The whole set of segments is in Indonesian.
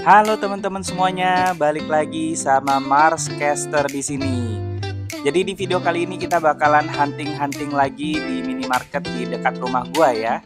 Halo teman-teman semuanya, balik lagi sama Marscaster di sini. Jadi di video kali ini kita bakalan hunting-hunting lagi di minimarket di dekat rumah gua ya.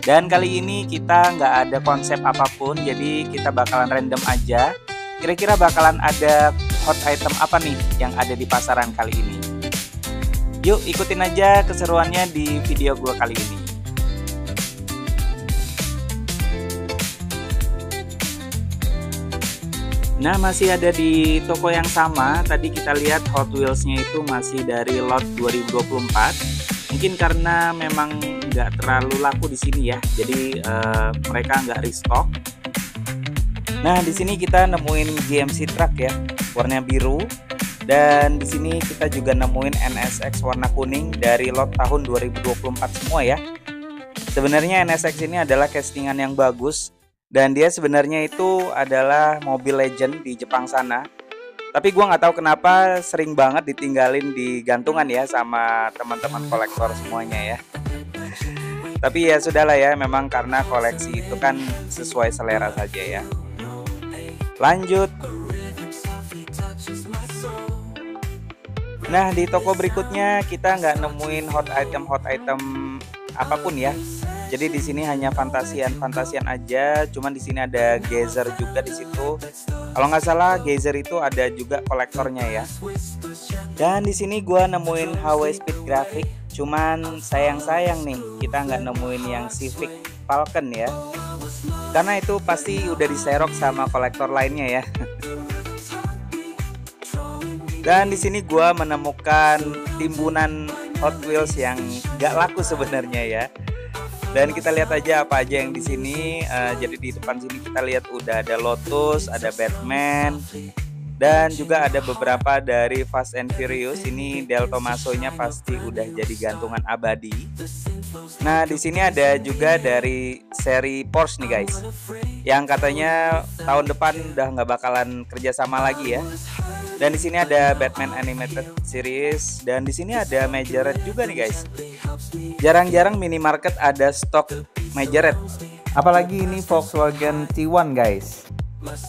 Dan kali ini kita nggak ada konsep apapun, jadi kita bakalan random aja. Kira-kira bakalan ada hot item apa nih yang ada di pasaran kali ini. Yuk ikutin aja keseruannya di video gua kali ini. Nah, masih ada di toko yang sama. Tadi kita lihat Hot Wheels-nya itu masih dari lot 2024. Mungkin karena memang nggak terlalu laku di sini ya, jadi mereka nggak restock. Nah, di sini kita nemuin GMC truck ya, warna biru. Dan di sini kita juga nemuin NSX warna kuning dari lot tahun 2024 semua ya. Sebenarnya NSX ini adalah castingan yang bagus. Dan dia sebenarnya itu adalah mobil legend di Jepang sana. Tapi gua nggak tahu kenapa sering banget ditinggalin di gantungan ya sama teman-teman kolektor semuanya ya. Tapi ya sudahlah ya, memang karena koleksi itu kan sesuai selera saja ya. Lanjut. Nah, di toko berikutnya kita nggak nemuin hot item apapun ya. Jadi di sini hanya fantasian aja. Cuman di sini ada geyser juga di situ. Kalau nggak salah geyser itu ada juga kolektornya ya. Dan di sini gua nemuin HW Speed Graphic. Cuman sayang nih kita nggak nemuin yang Civic Falcon ya. Karena itu pasti udah diserok sama kolektor lainnya ya. Dan di sini gua menemukan timbunan Hot Wheels yang nggak laku sebenarnya ya. Dan kita lihat aja apa aja yang di sini. Jadi di depan sini kita lihat udah ada Lotus, ada Batman, dan juga ada beberapa dari Fast and Furious. Ini Del Tomaso-nya pasti udah jadi gantungan abadi. Nah, di sini ada juga dari seri Porsche nih guys, yang katanya tahun depan udah nggak bakalan kerjasama lagi ya. Dan di sini ada Batman Animated Series, dan di sini ada Majorette juga nih guys. Jarang-jarang minimarket ada stok Majorette. Apalagi ini Volkswagen T1 guys.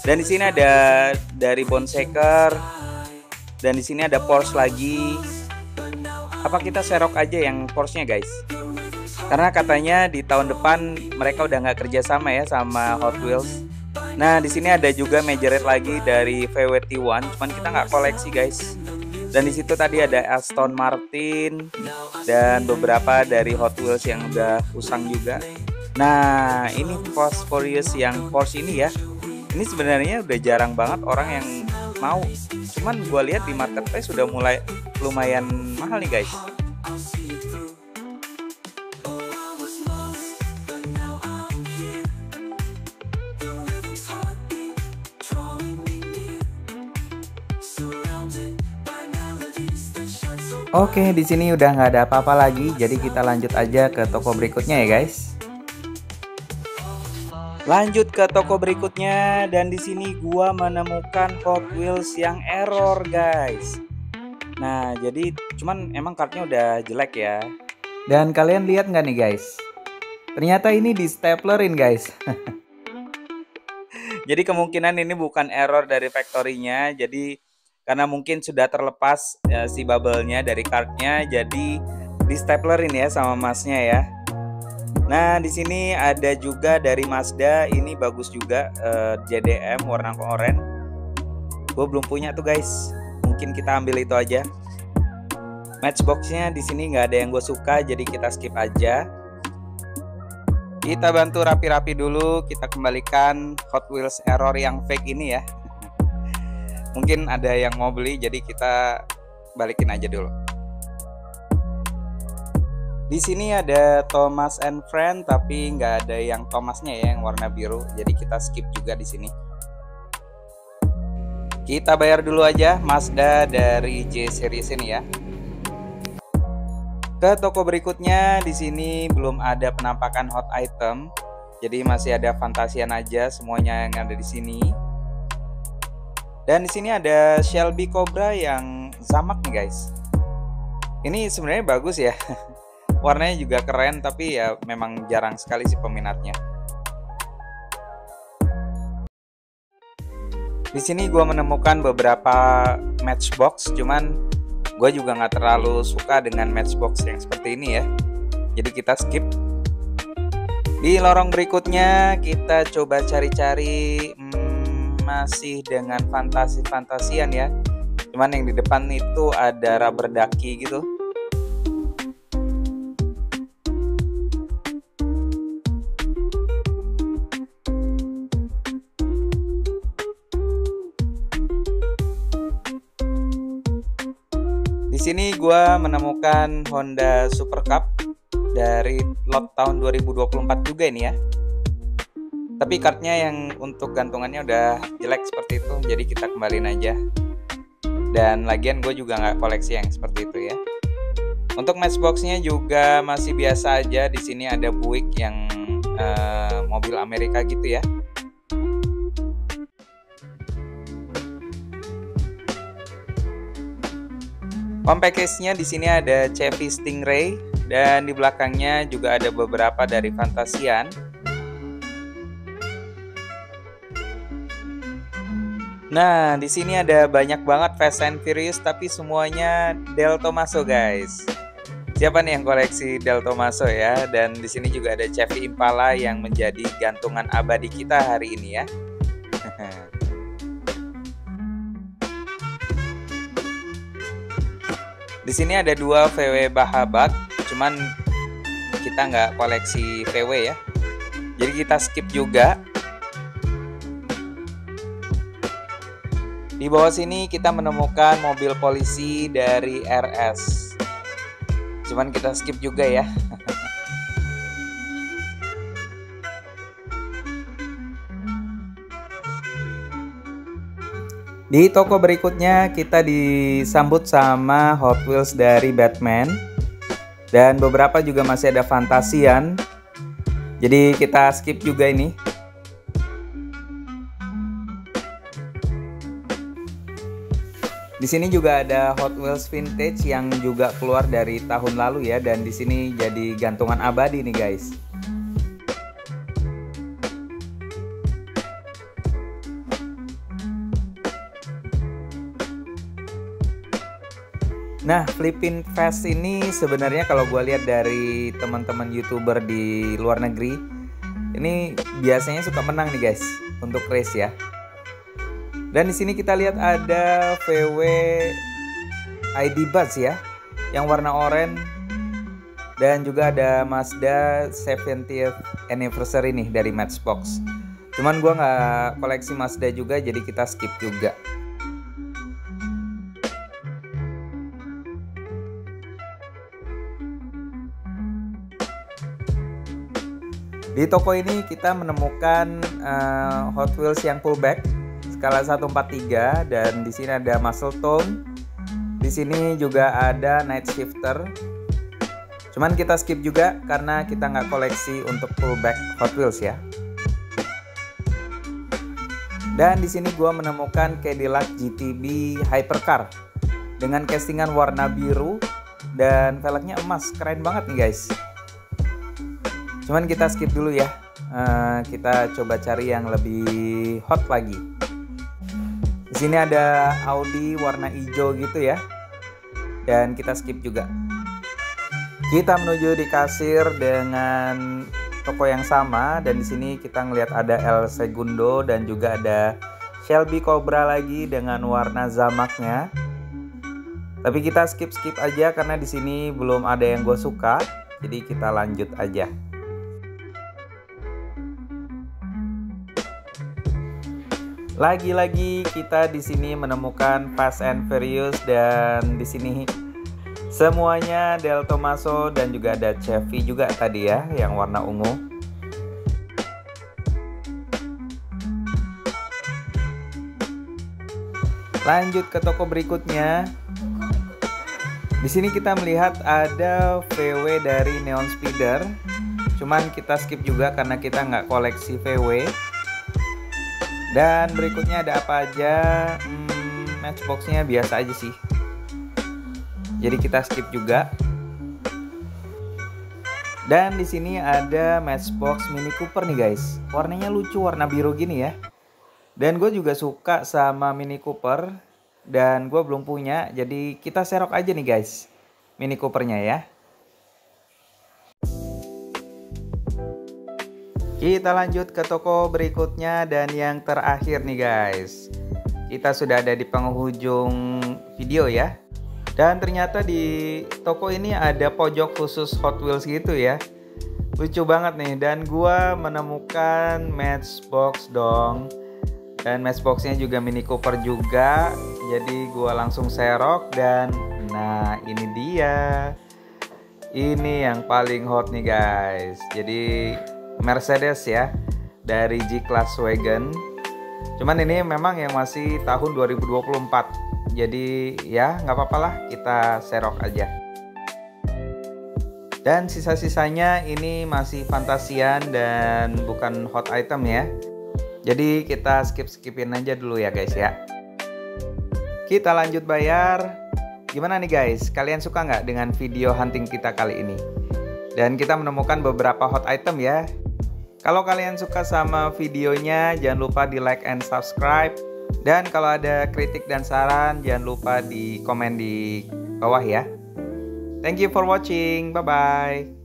Dan di sini ada dari Bonseker, dan di sini ada Porsche lagi. Apa kita serok aja yang Porsche-nya guys? Karena katanya di tahun depan mereka udah nggak kerjasama ya sama Hot Wheels. Nah, di sini ada juga Majorette lagi dari VW-T1, cuman kita nggak koleksi guys. Dan di situ tadi ada Aston Martin dan beberapa dari Hot Wheels yang udah usang juga. Nah, ini Fast Furious yang Porsche ini ya. Ini sebenarnya udah jarang banget orang yang mau. Cuman gue lihat di marketplace sudah mulai lumayan mahal nih guys. Oke, di sini udah nggak ada apa-apa lagi, jadi kita lanjut aja ke toko berikutnya ya guys. Lanjut ke toko berikutnya, dan di sini gua menemukan Hot Wheels yang error guys. Nah, jadi cuman emang kartnya udah jelek ya. Dan kalian lihat nggak nih guys? Ternyata ini di staplerin guys. Jadi kemungkinan ini bukan error dari factory-nya, jadi karena mungkin sudah terlepas si bubble-nya dari kartnya, jadi di staplerin ya sama masnya ya. Nah, di sini ada juga dari Mazda, ini bagus juga, JDM warna oranye. Gue belum punya tuh guys, mungkin kita ambil itu aja. Matchbox-nya di sini nggak ada yang gue suka, jadi kita skip aja. Kita bantu rapi-rapi dulu, kita kembalikan Hot Wheels error yang fake ini ya. Mungkin ada yang mau beli, jadi kita balikin aja dulu. Di sini ada Thomas and Friend, tapi nggak ada yang Thomasnya ya, yang warna biru. Jadi kita skip juga di sini. Kita bayar dulu aja Mazda dari J series ini ya. Ke toko berikutnya, di sini belum ada penampakan hot item. Jadi masih ada fantasian aja semuanya yang ada di sini. Dan di sini ada Shelby Cobra yang zamak nih guys. Ini sebenarnya bagus ya. Warnanya juga keren, tapi ya memang jarang sekali sih peminatnya. Di sini gue menemukan beberapa matchbox, cuman gue juga nggak terlalu suka dengan matchbox yang seperti ini ya. Jadi kita skip. Di lorong berikutnya kita coba cari-cari masih dengan fantasi-fantasian ya. Cuman yang di depan itu ada rubber ducky gitu. Di sini gue menemukan Honda Super Cup dari lot tahun 2024 juga ini ya. Tapi kartnya yang untuk gantungannya udah jelek seperti itu, jadi kita kembaliin aja. Dan lagian gue juga nggak koleksi yang seperti itu ya. Untuk matchboxnya juga masih biasa aja. Di sini ada Buick yang mobil Amerika gitu ya. Compact case-nya di sini ada Chevy Stingray dan di belakangnya juga ada beberapa dari Fantasian. Nah, di sini ada banyak banget Fast and Furious tapi semuanya Del Tomaso, guys. Siapa nih yang koleksi Del Tomaso ya? Dan di sini juga ada Chevy Impala yang menjadi gantungan abadi kita hari ini ya. Di sini ada dua VW Bahabat, cuman kita nggak koleksi VW ya, jadi kita skip juga. Di bawah sini kita menemukan mobil polisi dari RS, cuman kita skip juga ya. Di toko berikutnya kita disambut sama Hot Wheels dari Batman. Dan beberapa juga masih ada Fantasian. Jadi kita skip juga ini. Di sini juga ada Hot Wheels Vintage yang juga keluar dari tahun lalu ya, dan di sini jadi gantungan abadi nih guys. Nah, Flippin' Fast ini sebenarnya kalau gue lihat dari teman-teman YouTuber di luar negeri, ini biasanya suka menang nih guys untuk race ya. Dan di sini kita lihat ada VW ID Buzz ya, yang warna oranye, dan juga ada Mazda 70th Anniversary nih dari Matchbox. Cuman gue nggak koleksi Mazda juga, jadi kita skip juga. Di toko ini kita menemukan Hot Wheels yang pullback skala 143, dan di sini ada Muscle Tone. Di sini juga ada Night Shifter. Cuman kita skip juga karena kita nggak koleksi untuk pullback Hot Wheels ya. Dan di sini gua menemukan Cadillac GTB Hypercar dengan castingan warna biru dan velgnya emas, keren banget nih guys. Cuman kita skip dulu ya. Kita coba cari yang lebih hot lagi. Di sini ada Audi warna hijau gitu ya. Dan kita skip juga. Kita menuju di kasir dengan toko yang sama, dan di sini kita ngelihat ada El Segundo dan juga ada Shelby Cobra lagi dengan warna zamaknya. Tapi kita skip aja karena di sini belum ada yang gue suka. Jadi kita lanjut aja. Lagi-lagi kita di sini menemukan Fast and Furious, dan di sini semuanya Del Tomaso dan juga ada Chevy juga tadi ya yang warna ungu. Lanjut ke toko berikutnya. Di sini kita melihat ada VW dari Neon Speeder. Cuman kita skip juga karena kita nggak koleksi VW. Dan berikutnya ada apa aja? Matchboxnya biasa aja sih. Jadi kita skip juga. Dan di sini ada Matchbox Mini Cooper nih guys. Warnanya lucu, warna biru gini ya. Dan gue juga suka sama Mini Cooper. Dan gue belum punya, jadi kita serok aja nih guys Mini Coopernya ya. Kita lanjut ke toko berikutnya dan yang terakhir nih guys. Kita sudah ada di penghujung video ya. Dan ternyata di toko ini ada pojok khusus Hot Wheels gitu ya. Lucu banget nih, dan gua menemukan Matchbox dong. Dan Matchboxnya juga Mini Cooper juga. Jadi gua langsung serok dan nah ini dia. Ini yang paling hot nih guys. Jadi Mercedes ya, dari G-Class Wagon. Cuman ini memang yang masih tahun 2024. Jadi ya nggak apa-apa lah, kita serok aja. Dan sisa-sisanya ini masih fantasian dan bukan hot item ya. Jadi kita skip-skipin aja dulu ya guys ya. Kita lanjut bayar. Gimana nih guys, kalian suka nggak dengan video hunting kita kali ini? Dan kita menemukan beberapa hot item ya. Kalau kalian suka sama videonya, jangan lupa di like and subscribe. Dan kalau ada kritik dan saran, jangan lupa di komen di bawah ya. Thank you for watching, bye-bye.